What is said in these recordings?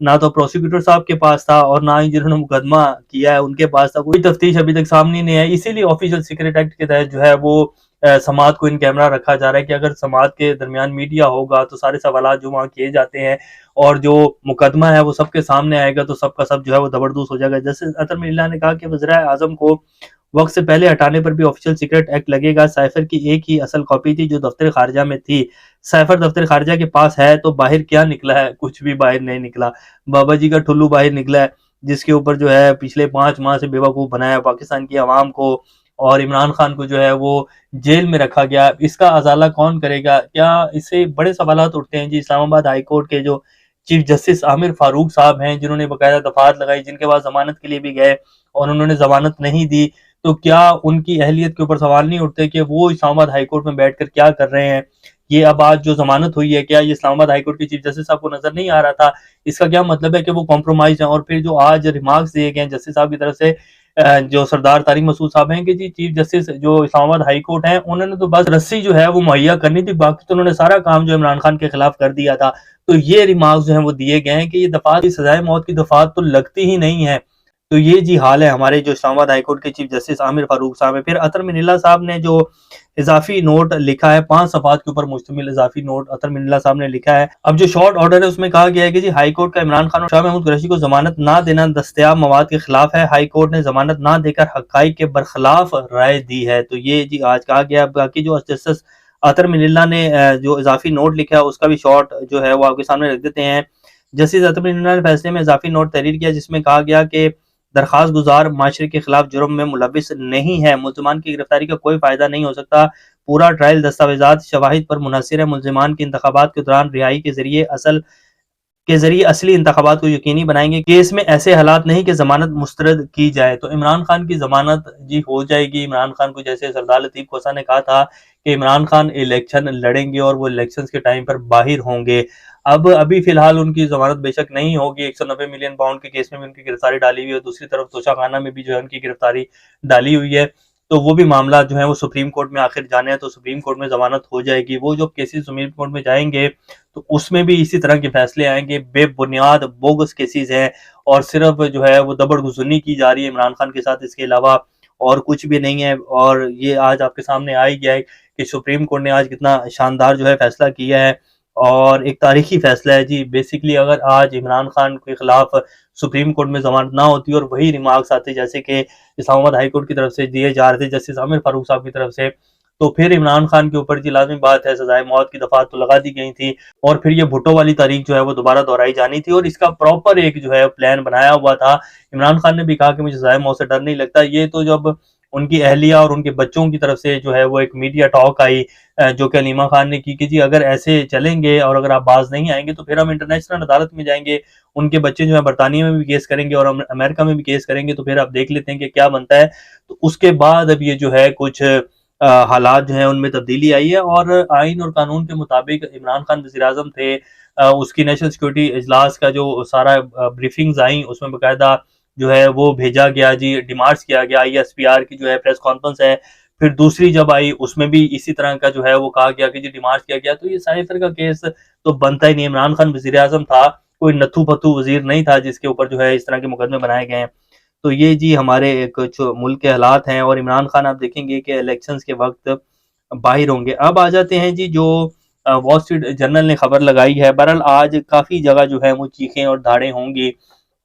نہ تو پروسیکیوٹر صاحب کے پاس تھا اور نہ ہی جنہوں نے مقدمہ کیا ہے ان کے پاس تھا، کوئی تفتیش ابھی تک سامنے نہیں آئی. اسی لیے آفیشیل سیکریٹ ایکٹ کے تحت جو ہے وہ سماعت کو ان کیمرہ رکھا جا رہا ہے کہ اگر سماعت کے درمیان میڈیا ہوگا تو سارے سوالات جو وہاں کیے جاتے ہیں اور جو مقدمہ ہے وہ سب کے سامنے آئے گا تو سب کا سب جو ہے وہ زبردست ہو جائے گا. جسٹس اطہر من اللہ نے کہا کہ وزیر اعظم کو وقت سے پہلے ہٹانے پر بھی آفیشیل سیکریٹ ایکٹ لگے گا. سائفر کی ایک ہی اصل کاپی تھی جو دفتر خارجہ میں تھی. سائفر دفتر خارجہ کے پاس ہے تو باہر کیا نکلا ہے؟ کچھ بھی باہر نہیں نکلا. بابا جی کا ٹھلو باہر نکلا ہے جس کے اوپر جو ہے پچھلے 5 ماہ سے بیوقوف بنایا پاکستان کی عوام کو، اور عمران خان کو جو ہے وہ جیل میں رکھا گیا. اس کا ازالہ کون کرے گا؟ کیا اس سے بڑے سوالات اٹھتے ہیں جی. اسلام آباد ہائی کورٹ کے جو چیف جسٹس عامر فاروق صاحب ہیں جنہوں نے باقاعدہ دفعات لگائی، جن کے بعد ضمانت کے لیے بھی گئے اور انہوں نے ضمانت نہیں دی، تو کیا ان کی اہلیت کے اوپر سوال نہیں اٹھتے کہ وہ اسلام آباد ہائی کورٹ میں بیٹھ کر کیا کر رہے ہیں؟ یہ اب آج جو ضمانت ہوئی ہے کیا یہ اسلام آباد ہائی کورٹ کے چیف جسٹس صاحب کو نظر نہیں آ رہا تھا؟ اس کا کیا مطلب ہے کہ وہ کمپرومائز ہیں؟ اور پھر جو آج ریمارکس دیے گئے ہیں جسٹس صاحب کی طرف سے، جو سردار طارق مسعود صاحب ہیں کہ جی چیف جسٹس جو اسلام آباد ہائی کورٹ ہیں انہوں نے تو بس رسی جو ہے وہ مہیا کرنی تھی، باقی تو انہوں نے سارا کام جو عمران خان کے خلاف کر دیا تھا. تو یہ ریمارکس جو ہیں وہ دیے گئے ہیں کہ یہ دفعات کی سزائے موت کی دفعات تو لگتی ہی نہیں ہے. تو یہ جی حال ہے ہمارے جو اسلام آباد ہائی کورٹ کے چیف جسٹس عامر فاروق صاحب ہیں. پھر اطہر من اللہ صاحب نے جو اضافی نوٹ لکھا ہے، 5 صفحات کے اوپر مشتمل اضافی نوٹ اطہر من اللہ صاحب نے لکھا ہے. اب جو شارٹ آرڈر ہے اس میں کہا گیا ہے کہ جی ہائی کورٹ کا عمران خان اور شاہ محمود قریشی کو ضمانت نہ دینا دستیاب مواد کے خلاف ہے. ہائی کورٹ نے ضمانت نہ دے کر حقائق کے برخلاف رائے دی ہے. تو یہ جی آج کہا گیا. باقی جو جسٹس اطہر من اللہ نے جو اضافی نوٹ لکھا ہے اس کا بھی شارٹ جو ہے وہ آپ کے سامنے رکھ دیتے ہیں. جسٹس اطہر من اللہ نے فیصلے میں اضافی نوٹ تحریر کیا جس میں کہا گیا کہ درخواست گزار معاشرے کے خلاف جرم میں ملوث نہیں ہے. ملزمان کی گرفتاری کا کوئی فائدہ نہیں ہو سکتا. پورا ٹرائل دستاویزات شواہد پر منحصر ہے. ملزمان کی انتخابات کے دوران رہائی کے ذریعے اصلی انتخابات کو یقینی بنائیں گے. کیس میں ایسے حالات نہیں کہ ضمانت مسترد کی جائے. تو عمران خان کی ضمانت جی ہو جائے گی. عمران خان کو جیسے سردار لطیف کوسہ نے کہا تھا کہ عمران خان الیکشن لڑیں گے اور وہ الیکشنز کے ٹائم پر باہر ہوں گے. ابھی فی الحال ان کی ضمانت بے شک نہیں ہوگی. 190 ملین پاؤنڈ کے کیس میں بھی ان کی گرفتاری ڈالی ہوئی ہے. دوسری طرف توشہ خانہ میں بھی جو ہے ان کی گرفتاری ڈالی ہوئی ہے. تو وہ بھی معاملات جو ہیں وہ سپریم کورٹ میں آخر جانے ہیں تو سپریم کورٹ میں ضمانت ہو جائے گی. وہ جو کیسز سپریم کورٹ میں جائیں گے تو اس میں بھی اسی طرح کے فیصلے آئیں گے. بے بنیاد بوگس کیسز ہیں اور صرف جو ہے وہ دبڑ گزرنی کی جا رہی ہے عمران خان کے ساتھ. اس کے علاوہ اور کچھ بھی نہیں ہے. اور یہ آج آپ کے سامنے آ ہی گیا ہے کہ سپریم کورٹ نے آج کتنا شاندار جو ہے فیصلہ کیا ہے اور ایک تاریخی فیصلہ ہے جی. بیسیکلی اگر آج عمران خان کے خلاف سپریم کورٹ میں ضمانت نہ ہوتی اور وہی ریمارکس آتے جیسے کہ اسلام آباد ہائی کورٹ کی طرف سے دیے جا رہے تھے جسٹس عامر فاروق صاحب کی طرف سے، تو پھر عمران خان کے اوپر جی لازمی بات ہے سزائے موت کی دفعات تو لگا دی گئی تھی اور پھر یہ بھٹو والی تاریخ جو ہے وہ دوبارہ دہرائی جانی تھی. اور اس کا پراپر ایک جو ہے پلان بنایا ہوا تھا. عمران خان نے بھی کہا کہ مجھے سزائے موت سے ڈر نہیں لگتا. یہ تو جب ان کی اہلیہ اور ان کے بچوں کی طرف سے جو ہے وہ ایک میڈیا ٹاک آئی جو کہ علیمہ خان نے کی کہ جی اگر ایسے چلیں گے اور اگر آپ باز نہیں آئیں گے تو پھر ہم انٹرنیشنل عدالت میں جائیں گے. ان کے بچے جو ہے برطانیہ میں بھی کیس کریں گے اور امریکہ میں بھی کیس کریں گے. تو پھر آپ دیکھ لیتے ہیں کہ کیا بنتا ہے. تو اس کے بعد اب یہ جو ہے کچھ حالات جو ہیں ان میں تبدیلی آئی ہے اور آئین اور قانون کے مطابق عمران خان وزیر اعظم تھے. اس کی نیشنل سیکورٹی اجلاس کا جو سارا بریفنگز آئیں اس میں باقاعدہ جو ہے وہ بھیجا گیا جی ڈیمارچ کیا گیا. ISPR کی جو ہے پریس کانفرنس ہے پھر دوسری جب آئی اس میں بھی اسی طرح کا جو ہے وہ کہا گیا کہ جی ڈیمارچ کیا گیا. تو یہ سائفر کا کیس تو بنتا ہی نہیں. عمران خان وزیر اعظم تھا، کوئی نتھو پتھو وزیر نہیں تھا جس کے اوپر جو ہے اس طرح کے مقدمے بنائے گئے ہیں. تو یہ جی ہمارے کچھ ملک کے حالات ہیں اور عمران خان آپ دیکھیں گے کہ الیکشنز کے وقت باہر ہوں گے. اب آ جاتے ہیں جی جو وال اسٹریٹ جرنل نے خبر لگائی ہے. بہرحال آج کافی جگہ جو ہے وہ چیخیں اور دھاڑیں ہوں گی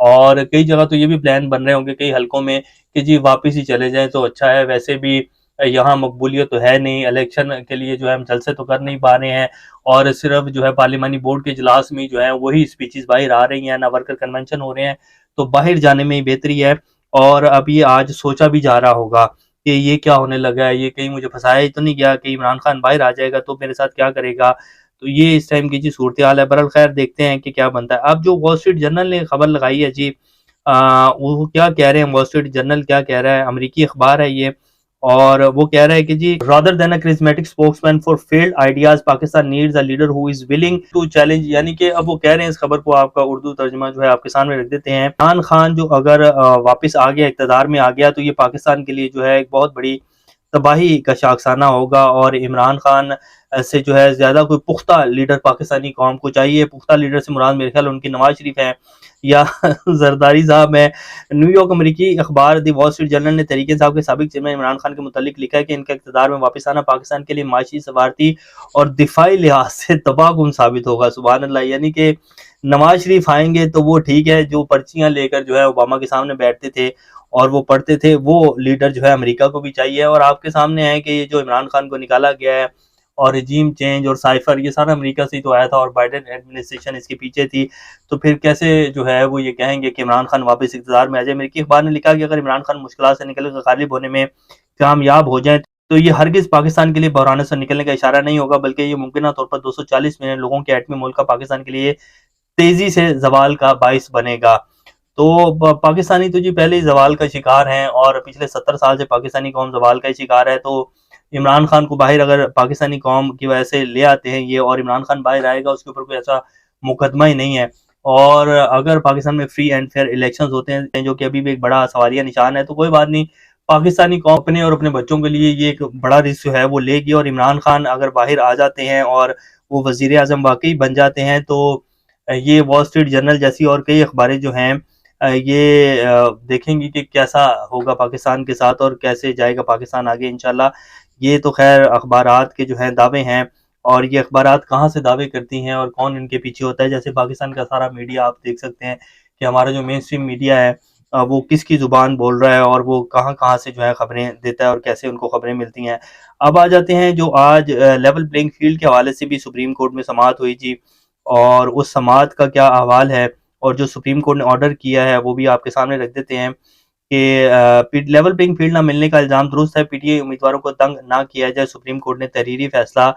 اور کئی جگہ تو یہ بھی پلان بن رہے ہوں گے کئی حلقوں میں کہ جی واپس ہی چلے جائیں تو اچھا ہے. ویسے بھی یہاں مقبولیت تو ہے نہیں، الیکشن کے لیے جو ہے ہم جلسے تو کر نہیں پا رہے ہیں اور صرف جو ہے پارلیمانی بورڈ کے اجلاس میں جو ہے وہی اسپیچز باہر آ رہی ہیں، نہ ورکر کنونشن ہو رہے ہیں. تو باہر جانے میں ہی بہتری ہے. اور اب یہ آج سوچا بھی جا رہا ہوگا کہ یہ کیا ہونے لگا ہے، یہ کہیں مجھے پھنسایا ہی تو نہیں گیا کہ عمران خان باہر آ جائے گا تو میرے ساتھ کیا کرے گا. تو یہ اس ٹائم کی جی صورتحال ہے. بہرحال خیر دیکھتے ہیں کہ کیا بنتا ہے. اب جو وال اسٹریٹ جرنل نے خبر لگائی ہے جی وہ کیا کہہ رہے ہیں، وال اسٹریٹ جرنل کیا کہہ رہا ہے، امریکی اخبار ہے یہ، اور وہ کہہ رہا ہے کہ جی rather than a charismatic spokesman for failed ideas Pakistan needs a leader who is willing to challenge. یعنی کہ اب وہ کہہ رہے ہیں اس خبر کو آپ کا اردو ترجمہ جو ہے آپ کے سامنے رکھ دیتے ہیں. عمران خان جو اگر واپس آ گیا اقتدار میں آ گیا تو یہ پاکستان کے لیے جو ہے ایک بہت بڑی تباہی کا شاخسانہ ہوگا، اور عمران خان سے جو ہے زیادہ کوئی پختہ لیڈر پاکستانی قوم کو چاہیے۔ پختہ لیڈر سے مراد میرے خیال ان کی نواز شریف ہیں یا زرداری صاحب ہیں۔ نیو یارک امریکی اخبار دی وال اسٹریٹ جرنل نے تحریک انصاف کے سابق چیئرمین عمران خان کے متعلق لکھا ہے کہ ان کا اقتدار میں واپس آنا پاکستان کے لیے معاشی، سفارتی اور دفاعی لحاظ سے تباہ کن ثابت ہوگا۔ سبحان اللہ، یعنی کہ نواز شریف آئیں گے تو وہ ٹھیک ہے، جو پرچیاں لے کر جو ہے اوباما کے سامنے بیٹھتے تھے اور وہ پڑھتے تھے، وہ لیڈر جو ہے امریکہ کو بھی چاہیے۔ اور آپ کے سامنے ہے کہ یہ جو عمران خان کو نکالا گیا ہے اور رجیم چینج اور سائفر، یہ سارا امریکہ سے ہی تو آیا تھا، اور بائیڈن ایڈمنسٹریشن اس کے پیچھے تھی، تو پھر کیسے جو ہے وہ یہ کہیں گے کہ عمران خان واپس اقتدار میں آ جائے۔ امریکی اخبار نے لکھا کہ اگر عمران خان مشکلات سے نکل کر غالب ہونے میں کامیاب ہو جائیں تو یہ ہرگز پاکستان کے لیے بحران سے نکلنے کا اشارہ نہیں ہوگا، بلکہ یہ ممکنہ طور پر 240 ملین لوگوں کے ایٹمی ملک کا پاکستان کے لیے تیزی سے زوال کا باعث بنے گا۔ تو پاکستانی تو جی پہلے ہی زوال کا شکار ہیں، اور پچھلے 70 سال سے پاکستانی قوم زوال کا شکار ہے۔ تو عمران خان کو باہر اگر پاکستانی قوم کی وجہ سے لے آتے ہیں یہ، اور عمران خان باہر آئے گا، اس کے اوپر کوئی ایسا مقدمہ ہی نہیں ہے۔ اور اگر پاکستان میں فری اینڈ فیئر الیکشنز ہوتے ہیں جو کہ ابھی بھی ایک بڑا سوالیہ نشان ہے، تو کوئی بات نہیں، پاکستانی قوم اپنے اور اپنے بچوں کے لیے یہ ایک بڑا رسک جو ہے وہ لے گی۔ اور عمران خان اگر باہر آ جاتے ہیں اور وہ وزیر اعظم واقعی بن جاتے ہیں تو یہ وال اسٹریٹ جرنل جیسی اور کئی اخباریں جو ہیں یہ دیکھیں گی کہ کیسا ہوگا پاکستان کے ساتھ اور کیسے جائے گا پاکستان آگے انشاءاللہ۔ یہ تو خیر اخبارات کے جو ہیں دعوے ہیں، اور یہ اخبارات کہاں سے دعوے کرتی ہیں اور کون ان کے پیچھے ہوتا ہے۔ جیسے پاکستان کا سارا میڈیا آپ دیکھ سکتے ہیں کہ ہمارا جو مین اسٹریم میڈیا ہے وہ کس کی زبان بول رہا ہے، اور وہ کہاں کہاں سے جو ہے خبریں دیتا ہے اور کیسے ان کو خبریں ملتی ہیں۔ اب آ جاتے ہیں جو آج لیول پلینگ فیلڈ کے حوالے سے بھی سپریم کورٹ میں سماعت ہوئی جی، اور اس سماعت کا کیا احوال ہے اور جو سپریم کورٹ نے آرڈر کیا ہے وہ بھی آپ کے سامنے رکھ دیتے ہیں کہ لیول پلینگ فیلڈ نہ ملنے کا الزام درست ہے، پی ٹی آئی امیدواروں کو تنگ نہ کیا جائے، سپریم کورٹ نے تحریری فیصلہ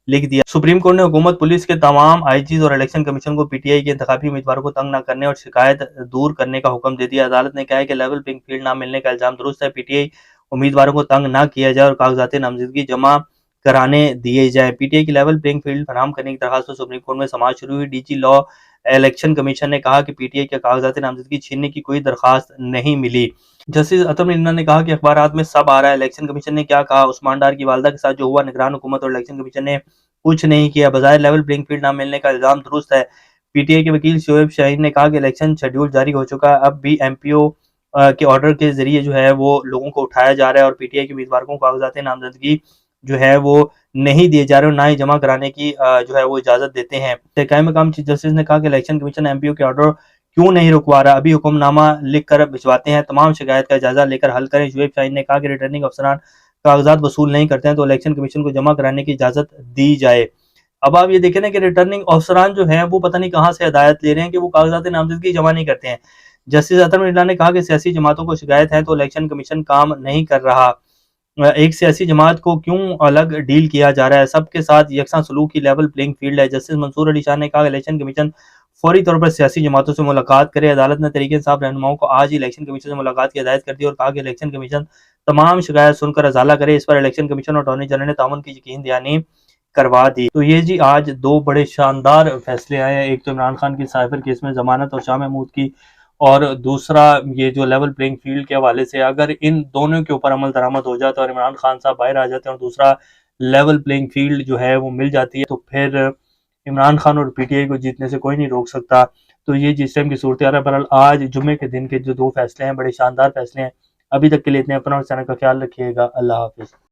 لکھ دیا۔ سپریم کورٹ نے حکومت، پولیس کے تمام آئی جیز اور الیکشن کمیشن کو پی ٹی آئی کے انتخابی امیدواروں کو تنگ نہ کرنے اور شکایت دور کرنے کا حکم دے دیا۔ عدالت نے کہا ہے کہ لیول پلینگ فیلڈ نہ ملنے کا الزام درست ہے، پی ٹی آئی امیدواروں کو تنگ نہ کیا جائے اور کاغذات نامزدگی جمع کرانے دیے جائیں۔ پی ٹی آئی کی لیول پلینگ فیلڈ فراہم کرنے کی درخواست پر سپریم کورٹ میں سماعت شروع ہوئی۔ ڈی جی لا الیکشن کمیشن نے کہا کہ پی ٹی آئی کے کاغذات نامزدگی چھیننے کی کوئی درخواست نہیں ملی۔ جسٹس عطم النا نے کہا کہ اخبارات میں سب آ رہا ہے، الیکشن کمیشن نے کیا کہا؟ عثمان ڈار کی والدہ کے ساتھ جو ہوا، نگران حکومت اور الیکشن کمیشن نے کچھ نہیں کیا، بظاہر لیول پلینگ فیلڈ نہ ملنے کا الزام درست ہے۔ پی ٹی آئی کے وکیل شعیب شاہین نے کہا کہ الیکشن شیڈیول جاری ہو چکا ہے، اب بھی ایم پی او کے آرڈر کے ذریعے جو ہے وہ لوگوں کو اٹھایا جا رہا ہے، اور پی ٹی آئی کے امیدواروں کو کاغذات نامزدگی جو ہے وہ نہیں دیے جا رہے اور نہ ہی جمع کرانے کی جو ہے وہ اجازت دیتے ہیں۔ قائم مقام چیف جسٹس نے کہا کہ الیکشن کمیشن ایم پی او کے آرڈر کیوں نہیں رکوا رہا، ابھی حکم نامہ لکھ کر بھجواتے ہیں، تمام شکایت کا جائزہ لے کر حل کریں۔ شعیب شاہین نے کہا کہ ریٹرننگ افسران کاغذات وصول نہیں کرتے ہیں تو الیکشن کمیشن کو جمع کرانے کی اجازت دی جائے۔ اب آپ یہ دیکھیں نا کہ ریٹرننگ افسران جو ہیں وہ پتہ نہیں کہاں سے ہدایت لے رہے ہیں کہ وہ کاغذات نامزدگی جمع نہیں کرتے ہیں۔ جسٹس عطم النا نے کہا کہ سیاسی جماعتوں کو شکایت ہے تو الیکشن کمیشن کام نہیں کر رہا، ایک سیاسی جماعت کو کیوں الگ ڈیل کیا جا رہا ہے، سب کے ساتھ یکساں سلوک کی لیول پلینگ فیلڈ ہے۔ جسٹس منصور علی شاہ نے کہا کہ الیکشن کمیشن فوری طور پر سیاسی جماعتوں سے ملاقات کرے۔ عدالت نے تحریک انصاف رہنماؤں کو آج ہی الیکشن کمیشن سے ملاقات کی ہدایت کر دی اور کہا کہ الیکشن کمیشن تمام شکایت سن کر ازالہ کرے۔ اس پر الیکشن کمیشن اور اٹارنی جنرل نے تعاون کی یقین دہانی کروا دی۔ تو یہ جی آج دو بڑے شاندار فیصلے آئے ہیں، ایک تو عمران خان کی سائفر کیس میں ضمانت اور شاہ محمود کی، اور دوسرا یہ جو لیول پلینگ فیلڈ کے حوالے سے اگر ان دونوں کے اوپر عمل درآمد ہو جاتا ہے اور عمران خان صاحب باہر آ جاتے ہیں اور دوسرا لیول پلینگ فیلڈ جو ہے وہ مل جاتی ہے تو پھر عمران خان اور پی ٹی آئی کو جیتنے سے کوئی نہیں روک سکتا۔ تو یہ جس ٹائم کی صورتحال ہے، بہرحال آج جمعے کے دن کے جو دو فیصلے ہیں بڑے شاندار فیصلے ہیں۔ ابھی تک کے لیے اتنے، اپنا اور چینل کا خیال رکھیے گا۔ اللہ حافظ۔